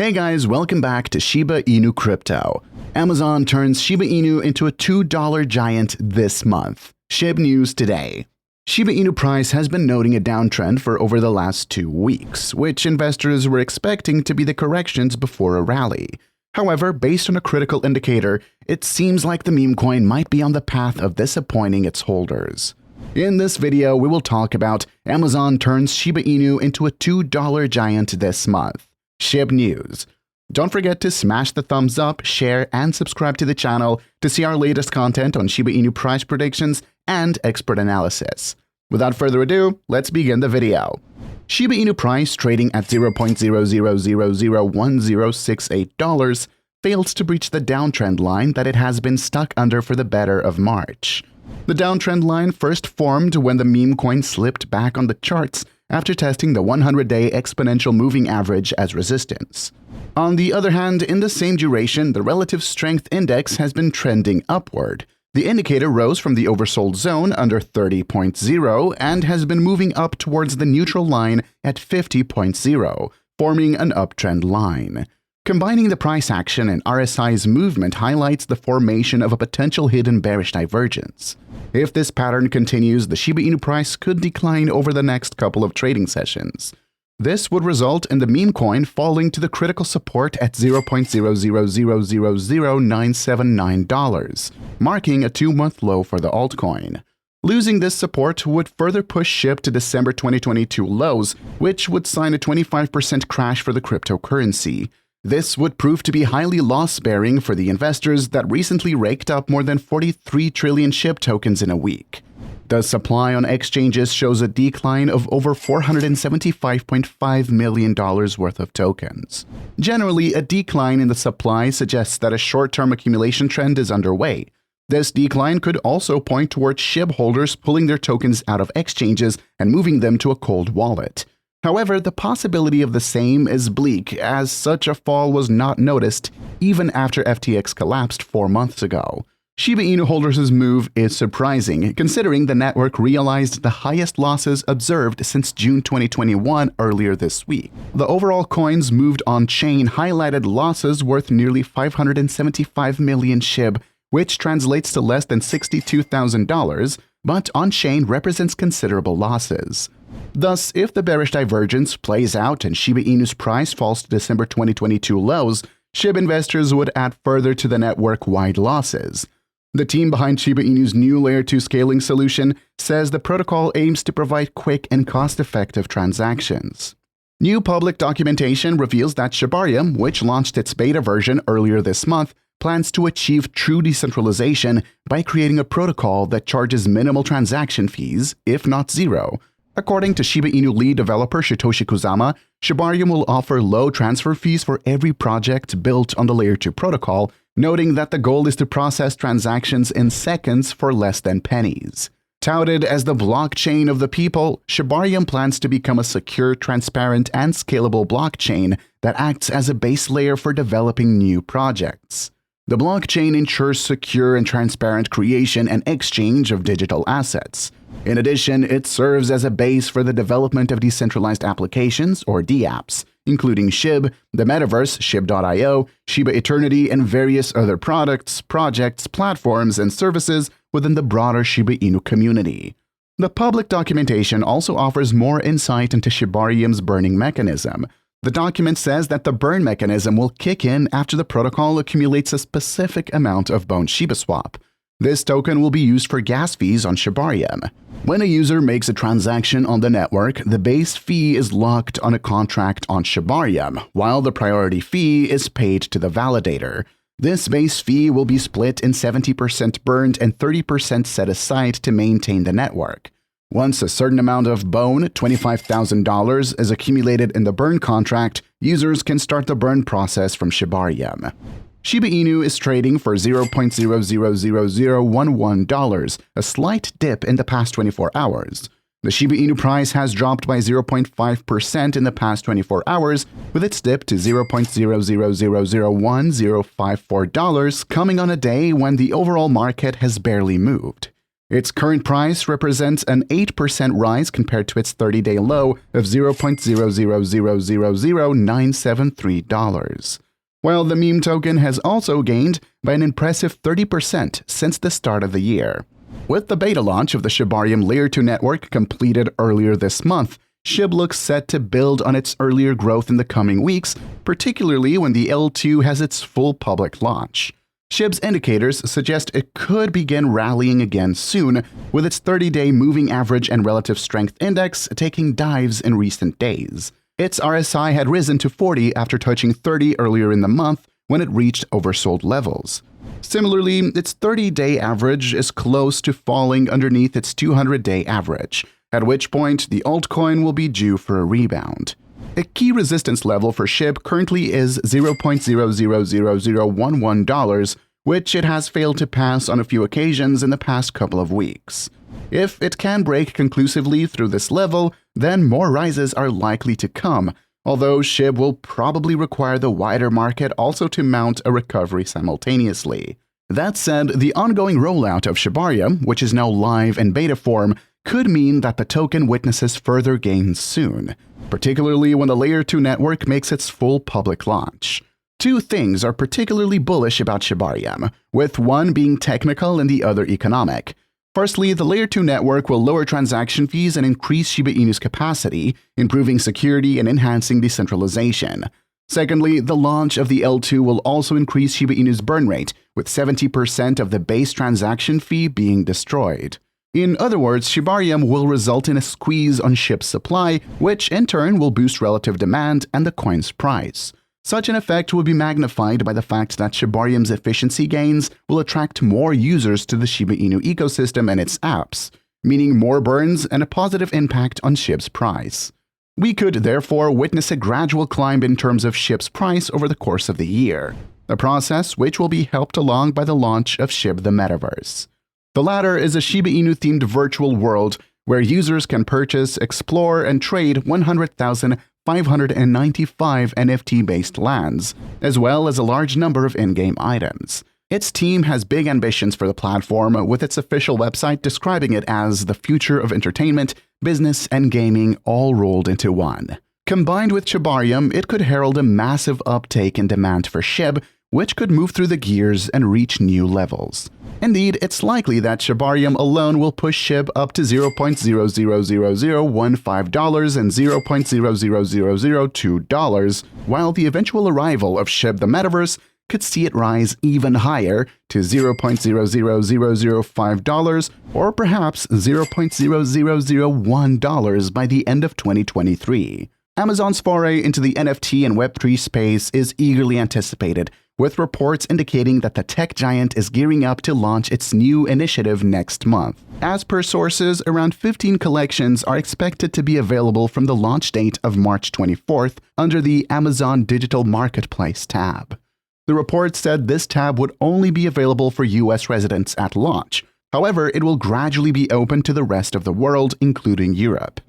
Hey guys, welcome back to Shiba Inu Crypto. Amazon turns Shiba Inu into a $2 giant this month. Shib news today. Shiba Inu price has been noting a downtrend for over the last 2 weeks, which investors were expecting to be the corrections before a rally. However, based on a critical indicator, it seems like the meme coin might be on the path of disappointing its holders. In this video, we will talk about Amazon turns Shiba Inu into a $2 giant this month. Shib news. Don't forget to smash the thumbs up, share, and subscribe to the channel to see our latest content on Shiba Inu price predictions and expert analysis. Without further ado, let's begin the video. Shiba Inu price trading at $0.00001068 failed to breach the downtrend line that it has been stuck under for the better of March. The downtrend line first formed when the meme coin slipped back on the charts after testing the 100-day exponential moving average as resistance. On the other hand, in the same duration, the relative strength index has been trending upward. The indicator rose from the oversold zone under 30.0 and has been moving up towards the neutral line at 50.0, forming an uptrend line. Combining the price action and RSI's movement highlights the formation of a potential hidden bearish divergence. If this pattern continues, the Shiba Inu price could decline over the next couple of trading sessions. This would result in the meme coin falling to the critical support at $0.00000979, marking a 2-month low for the altcoin. Losing this support would further push Shib to December 2022 lows, which would sign a 25% crash for the cryptocurrency. This would prove to be highly loss-bearing for the investors that recently raked up more than 43 trillion SHIB tokens in a week. The supply on exchanges shows a decline of over $475.5 million worth of tokens. Generally, a decline in the supply suggests that a short-term accumulation trend is underway. This decline could also point towards SHIB holders pulling their tokens out of exchanges and moving them to a cold wallet. However, the possibility of the same is bleak, as such a fall was not noticed even after FTX collapsed 4 months ago. Shiba Inu holders' move is surprising, considering the network realized the highest losses observed since June 2021 earlier this week. The overall coins moved on-chain highlighted losses worth nearly 575 million SHIB, which translates to less than $62,000, but on-chain represents considerable losses. Thus, if the bearish divergence plays out and Shiba Inu's price falls to December 2022 lows, SHIB investors would add further to the network-wide losses. The team behind Shiba Inu's new Layer 2 scaling solution says the protocol aims to provide quick and cost-effective transactions. New public documentation reveals that Shibarium, which launched its beta version earlier this month, plans to achieve true decentralization by creating a protocol that charges minimal transaction fees, if not zero. According to Shiba Inu lead developer Satoshi Kusama, Shibarium will offer low transfer fees for every project built on the Layer 2 protocol, noting that the goal is to process transactions in seconds for less than pennies. Touted as the blockchain of the people, Shibarium plans to become a secure, transparent, and scalable blockchain that acts as a base layer for developing new projects. The blockchain ensures secure and transparent creation and exchange of digital assets. In addition, it serves as a base for the development of decentralized applications, or dApps, including Shib, the Metaverse, Shib.io, Shiba Eternity, and various other products, projects, platforms, and services within the broader Shiba Inu community. The public documentation also offers more insight into Shibarium's burning mechanism. The document says that the burn mechanism will kick in after the protocol accumulates a specific amount of bone SHIBASWAP. This token will be used for gas fees on Shibarium. When a user makes a transaction on the network, the base fee is locked on a contract on Shibarium, while the priority fee is paid to the validator. This base fee will be split in 70% burned and 30% set aside to maintain the network. Once a certain amount of bone, $25,000, is accumulated in the burn contract, users can start the burn process from Shibarium. Shiba Inu is trading for $0.000011, a slight dip in the past 24 hours. The Shiba Inu price has dropped by 0.5% in the past 24 hours, with its dip to $0.00001054 coming on a day when the overall market has barely moved. Its current price represents an 8% rise compared to its 30-day low of $0.0000973, while the meme token has also gained by an impressive 30% since the start of the year. With the beta launch of the Shibarium Layer 2 network completed earlier this month, Shib looks set to build on its earlier growth in the coming weeks, particularly when the L2 has its full public launch. Shib's indicators suggest it could begin rallying again soon, with its 30-day moving average and relative strength index taking dives in recent days. Its RSI had risen to 40 after touching 30 earlier in the month when it reached oversold levels. Similarly, its 30-day average is close to falling underneath its 200-day average, at which point the altcoin will be due for a rebound. A key resistance level for Shib currently is $0.000011, which it has failed to pass on a few occasions in the past couple of weeks. If it can break conclusively through this level, then more rises are likely to come, although Shib will probably require the wider market also to mount a recovery simultaneously. That said, the ongoing rollout of Shibarium, which is now live in beta form, could mean that the token witnesses further gains soon, particularly when the Layer 2 network makes its full public launch. Two things are particularly bullish about Shibarium, with one being technical and the other economic. Firstly, the Layer 2 network will lower transaction fees and increase Shiba Inu's capacity, improving security and enhancing decentralization. Secondly, the launch of the L2 will also increase Shiba Inu's burn rate, with 70% of the base transaction fee being destroyed. In other words, Shibarium will result in a squeeze on Shib's supply, which in turn will boost relative demand and the coin's price. Such an effect will be magnified by the fact that Shibarium's efficiency gains will attract more users to the Shiba Inu ecosystem and its apps, meaning more burns and a positive impact on Shib's price. We could therefore witness a gradual climb in terms of Shib's price over the course of the year, a process which will be helped along by the launch of Shib the Metaverse. The latter is a Shiba Inu-themed virtual world where users can purchase, explore, and trade 100,595 NFT-based lands, as well as a large number of in-game items. Its team has big ambitions for the platform, with its official website describing it as the future of entertainment, business, and gaming all rolled into one. Combined with Shibarium, it could herald a massive uptake in demand for Shib, which could move through the gears and reach new levels. Indeed, it's likely that Shibarium alone will push Shib up to $0.000015 and $0.00002, while the eventual arrival of Shib the Metaverse could see it rise even higher to $0.00005 or perhaps $0.0001 by the end of 2023. Amazon's foray into the NFT and Web3 space is eagerly anticipated, with reports indicating that the tech giant is gearing up to launch its new initiative next month. As per sources, around 15 collections are expected to be available from the launch date of March 24th under the Amazon Digital Marketplace tab. The report said this tab would only be available for US residents at launch. However, it will gradually be open to the rest of the world, including Europe.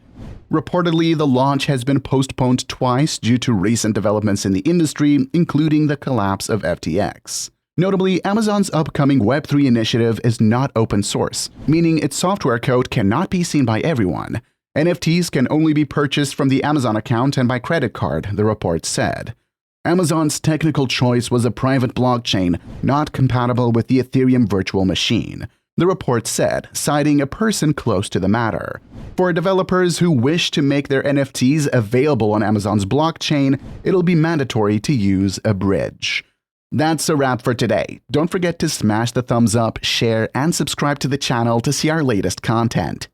Reportedly, the launch has been postponed twice due to recent developments in the industry, including the collapse of FTX. Notably, Amazon's upcoming Web3 initiative is not open source, meaning its software code cannot be seen by everyone. NFTs can only be purchased from the Amazon account and by credit card, the report said. Amazon's technical choice was a private blockchain, not compatible with the Ethereum virtual machine, the report said, citing a person close to the matter. For developers who wish to make their NFTs available on Amazon's blockchain, it'll be mandatory to use a bridge. That's a wrap for today. Don't forget to smash the thumbs up, share, and subscribe to the channel to see our latest content.